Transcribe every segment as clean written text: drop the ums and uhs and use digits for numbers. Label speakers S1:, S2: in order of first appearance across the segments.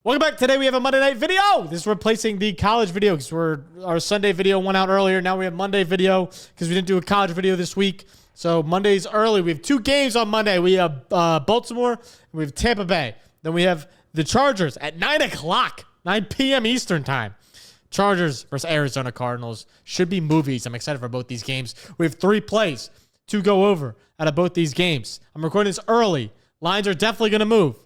S1: Welcome back. Today we have a Monday night video. This is replacing the college video because our Sunday video went out earlier. Now we have Monday video because we didn't do a college video this week. So Monday's early. We have two games on Monday. We have Baltimore. We have Tampa Bay. Then we have the Chargers at 9 o'clock, 9 p.m. Eastern time. Chargers versus Arizona Cardinals. Should be movies. I'm excited for both these games. We have 3 plays to go over out of both these games. I'm recording this early. Lines are definitely going to move.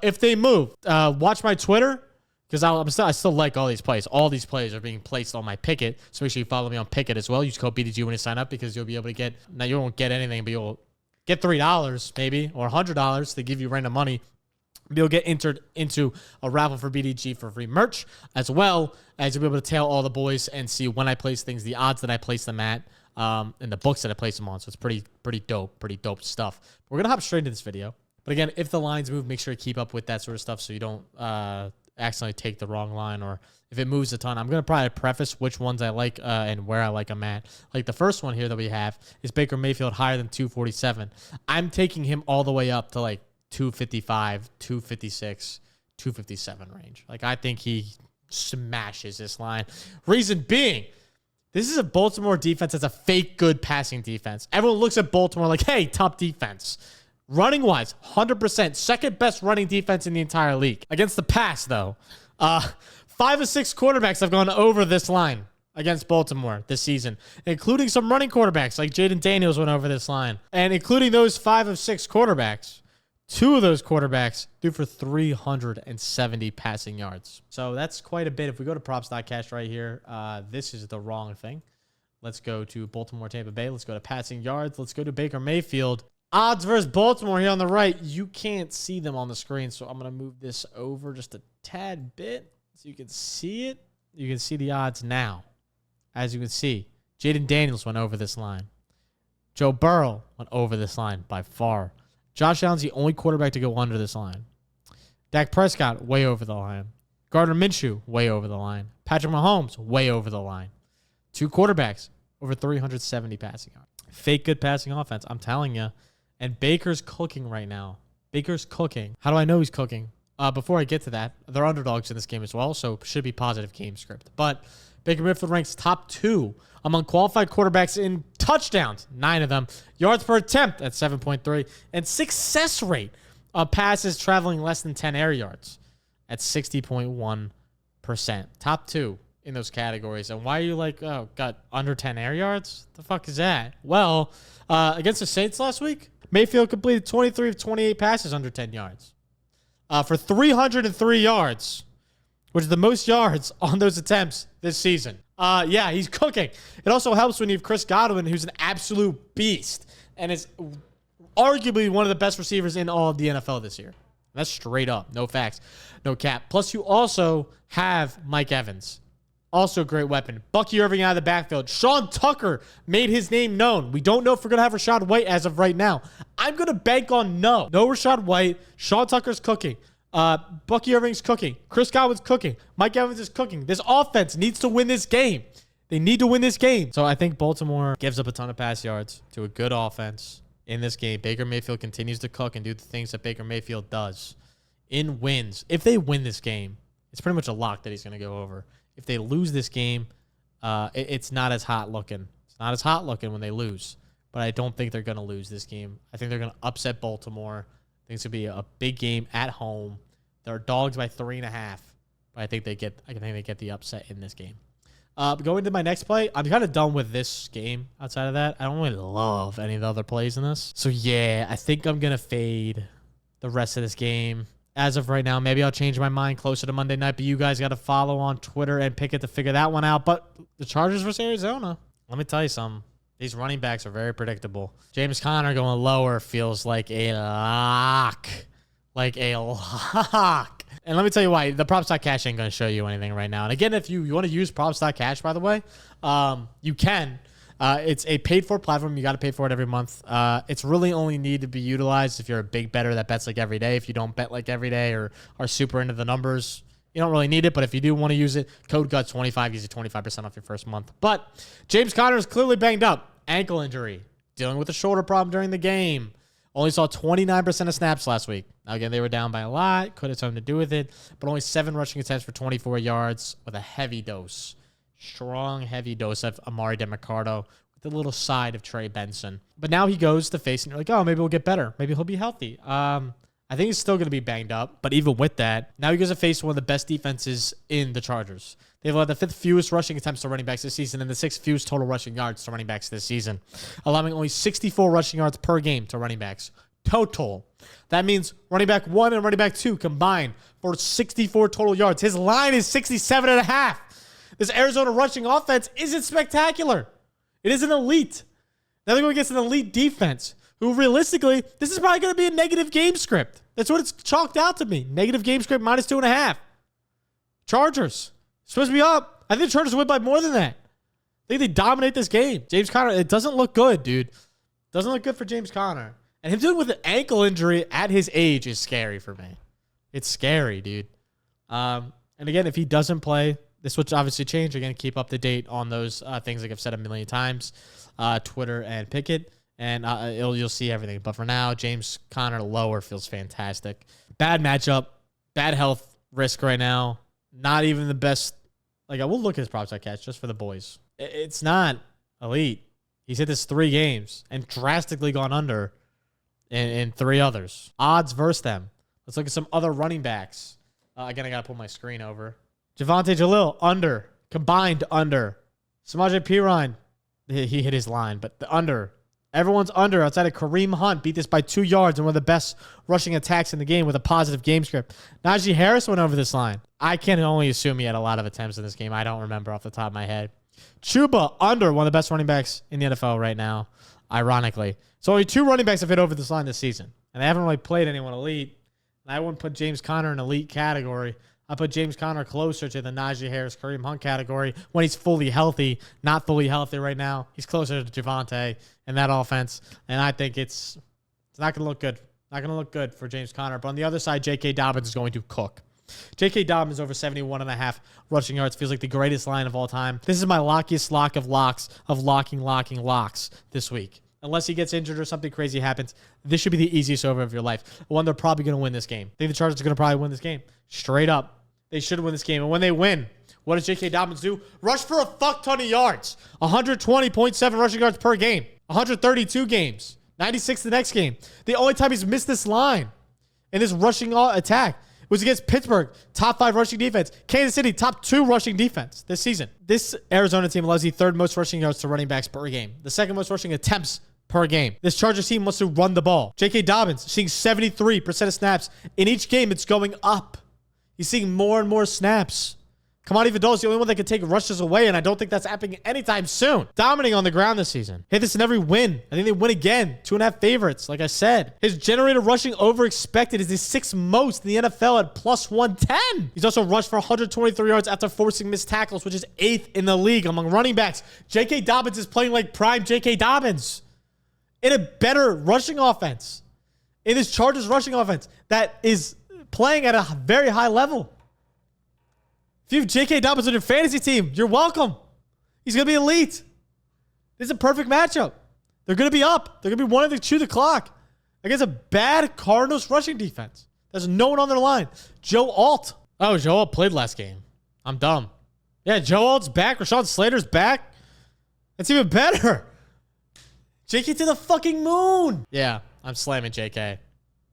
S1: If they move, watch my Twitter because I still like all these plays. All these plays are being placed on my Picket, so make sure you follow me on Picket as well. Use code BDGE when you sign up because you'll be able to get. Now you won't get anything, but you'll get $3 maybe or $100. They give you random money. You'll get entered into a raffle for BDG for free merch, as well as you'll be able to tell all the boys and see when I place things, the odds that I place them at, and the books that I place them on. So it's pretty dope stuff. We're gonna hop straight into this video. But again, if the lines move, make sure to keep up with that sort of stuff so you don't accidentally take the wrong line, or if it moves a ton. I'm going to probably preface which ones I like and where I like them at. Like the first one here that we have is Baker Mayfield higher than 247. I'm taking him all the way up to like 255, 256, 257 range. Like I think he smashes this line. Reason being, this is a Baltimore defense that's a fake good passing defense. Everyone looks at Baltimore like, hey, top defense. Running wise, 100%. Second best running defense in the entire league. Against the pass, though, 5 of 6 quarterbacks have gone over this line against Baltimore this season, including some running quarterbacks like Jaden Daniels went over this line. And including those 5 of 6 quarterbacks, 2 of those quarterbacks threw for 370 passing yards. So that's quite a bit. If we go to props.cash right here, this is the wrong thing. Let's go to Baltimore, Tampa Bay. Let's go to passing yards. Let's go to Baker Mayfield. Odds versus Baltimore here on the right. You can't see them on the screen, so I'm going to move this over just a tad bit so you can see it. You can see the odds now. As you can see, Jaden Daniels went over this line. Joe Burrow went over this line by far. Josh Allen's the only quarterback to go under this line. Dak Prescott, way over the line. Gardner Minshew, way over the line. Patrick Mahomes, way over the line. 2 quarterbacks, over 370 passing yards. Fake good passing offense, I'm telling you. And Baker's cooking right now. Baker's cooking. How do I know he's cooking? Before I get to that, they're underdogs in this game as well, so should be positive game script. But Baker Mayfield ranks top 2 among qualified quarterbacks in touchdowns, 9 of them. Yards per attempt at 7.3. And success rate of passes traveling less than 10 air yards at 60.1%. Top 2 in those categories. And why are you like, oh, got under 10 air yards? The fuck is that? Well, against the Saints last week, Mayfield completed 23 of 28 passes under 10 yards for 303 yards, which is the most yards on those attempts this season. Yeah, he's cooking. It also helps when you have Chris Godwin, who's an absolute beast and is arguably one of the best receivers in all of the NFL this year. That's straight up. No facts, no cap. Plus, you also have Mike Evans. Also a great weapon. Bucky Irving out of the backfield. Sean Tucker made his name known. We don't know if we're going to have Rashad White as of right now. I'm going to bank on no. No Rashad White. Sean Tucker's cooking. Bucky Irving's cooking. Chris Godwin's cooking. Mike Evans is cooking. This offense needs to win this game. They need to win this game. So I think Baltimore gives up a ton of pass yards to a good offense in this game. Baker Mayfield continues to cook and do the things that Baker Mayfield does in wins. If they win this game, it's pretty much a lock that he's going to go over. If they lose this game, it's not as hot looking. It's not as hot looking when they lose. But I don't think they're going to lose this game. I think they're going to upset Baltimore. I think it's going to be a big game at home. They're dogs by 3.5. But I think they get the upset in this game. Going to my next play, I'm kind of done with this game outside of that. I don't really love any of the other plays in this. So, yeah, I think I'm going to fade the rest of this game. As of right now, maybe I'll change my mind closer to Monday night, but you guys got to follow on Twitter and Picket to figure that one out. But the Chargers versus Arizona, let me tell you something. These running backs are very predictable. James Conner going lower feels like a lock. Like a lock. And let me tell you why. The props.cash ain't going to show you anything right now. And again, if you want to use props.cash, by the way, you can. It's a paid-for platform. You got to pay for it every month. It's really only need to be utilized if you're a big bettor that bets like every day. If you don't bet like every day or are super into the numbers, you don't really need it. But if you do want to use it, code GUTS25 gives you 25% off your first month. But James Conner is clearly banged up. Ankle injury. Dealing with a shoulder problem during the game. Only saw 29% of snaps last week. Now, again, they were down by a lot. Could have something to do with it. But only 7 rushing attempts for 24 yards with a heavy dose. Strong, heavy dose of Amari DeMarcado with a little side of Trey Benson. But now he goes to face, and you're like, oh, maybe we'll get better. Maybe he'll be healthy. I think he's still going to be banged up. But even with that, now he goes to face one of the best defenses in the Chargers. They've allowed the 5th fewest rushing attempts to running backs this season and the 6th fewest total rushing yards to running backs this season, allowing only 64 rushing yards per game to running backs. Total. That means running back 1 and running back 2 combined for 64 total yards. His line is 67.5. This Arizona rushing offense isn't spectacular. It isn't elite. Now they're going against an elite defense who realistically, this is probably going to be a negative game script. That's what it's chalked out to me. Negative game script minus 2.5. Chargers. Supposed to be up. I think the Chargers win by more than that. I think they dominate this game. James Conner, it doesn't look good, dude. Doesn't look good for James Conner. And him dealing with an ankle injury at his age is scary for me. It's scary, dude. And again, if he doesn't play, this will obviously change. You're going to keep up to date on those things like I've said a million times. Twitter and Pickett. And you'll see everything. But for now, James Conner lower feels fantastic. Bad matchup. Bad health risk right now. Not even the best. Like, I will look at his props I catch just for the boys. It's not elite. He's hit this 3 games and drastically gone under in 3 others. Odds versus them. Let's look at some other running backs. Again, I got to pull my screen over. Javonte Jalil, under. Combined, under. Samaje Perine, he hit his line, but the under. Everyone's under outside of Kareem Hunt. Beat this by 2 yards and one of the best rushing attacks in the game with a positive game script. Najee Harris went over this line. I can only assume he had a lot of attempts in this game. I don't remember off the top of my head. Chuba, under, one of the best running backs in the NFL right now, ironically. So only 2 running backs have hit over this line this season. And they haven't really played anyone elite. And I wouldn't put James Conner in elite category. I put James Conner closer to the Najee Harris, Kareem Hunt category when he's fully healthy. Not fully healthy right now. He's closer to Javonte in that offense. And I think it's not going to look good. Not going to look good for James Conner. But on the other side, J.K. Dobbins is going to cook. J.K. Dobbins over 71.5 rushing yards. Feels like the greatest line of all time. This is my lockiest lock of locks of locking locks this week. Unless he gets injured or something crazy happens, this should be the easiest over of your life. One, they're probably going to win this game. I think the Chargers are going to probably win this game. Straight up. They should win this game. And when they win, what does J.K. Dobbins do? Rush for a fuck ton of yards. 120.7 rushing yards per game. 132 games. 96 the next game. The only time he's missed this line in this rushing attack was against Pittsburgh. Top 5 rushing defense. Kansas City, top 2 rushing defense this season. This Arizona team allows the 3rd most rushing yards to running backs per game. The 2nd most rushing attempts per game. This Chargers team wants to run the ball. J.K. Dobbins seeing 73% of snaps. In each game, it's going up. He's seeing more and more snaps. Kamani Vidal is the only one that can take rushes away, and I don't think that's happening anytime soon. Dominating on the ground this season. Hit this in every win. I think they win again. 2.5 favorites, like I said. His generated rushing over expected is the 6th most in the NFL at plus 110. He's also rushed for 123 yards after forcing missed tackles, which is 8th in the league among running backs. J.K. Dobbins is playing like prime J.K. Dobbins in a better rushing offense. In this Chargers rushing offense that is playing at a very high level. If you have J.K. Dobbins on your fantasy team, you're welcome. He's going to be elite. This is a perfect matchup. They're going to be up. They're going to be wanting to chew the clock against a bad Cardinals rushing defense. There's no one on their line. Joe Alt. Oh, Joe Alt played last game. I'm dumb. Yeah, Joe Alt's back. Rashawn Slater's back. That's even better. J.K. to the fucking moon. Yeah, I'm slamming J.K.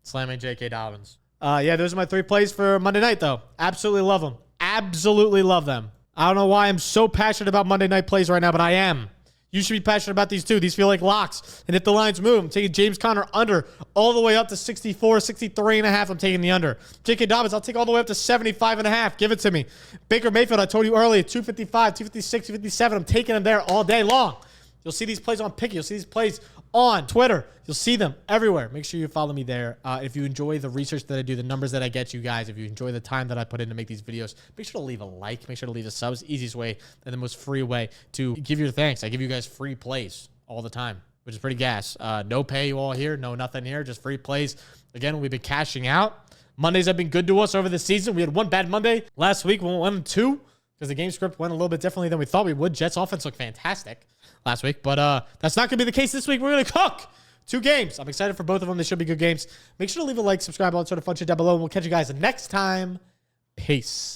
S1: Slamming J.K. Dobbins. Yeah, those are my 3 plays for Monday night, though. Absolutely love them. Absolutely love them. I don't know why I'm so passionate about Monday night plays right now, but I am. You should be passionate about these too. These feel like locks. And if the lines move, I'm taking James Conner under all the way up to 64, 63.5. I'm taking the under. J.K. Dobbins, I'll take all the way up to 75.5. Give it to me. Baker Mayfield, I told you earlier, 255, 256, 257. I'm taking them there all day long. You'll see these plays on Pickett. You'll see these plays on Twitter. You'll see them everywhere. Make sure you follow me there. If you enjoy the research that I do, the numbers that I get you guys, if you enjoy the time that I put in to make these videos, make sure to leave a like. Make sure to leave a sub. It's the easiest way and the most free way to give your thanks. I give you guys free plays all the time, which is pretty gas. No pay you all here. No nothing here. Just free plays. Again, we've been cashing out. Mondays have been good to us over the season. We had one bad Monday last week. We won 2 because the game script went a little bit differently than we thought we would. Jets offense looked fantastic last week, but that's not going to be the case this week. We're going to cook 2 games. I'm excited for both of them. They should be good games. Make sure to leave a like, subscribe, all that sort of fun shit down below, and we'll catch you guys next time. Peace.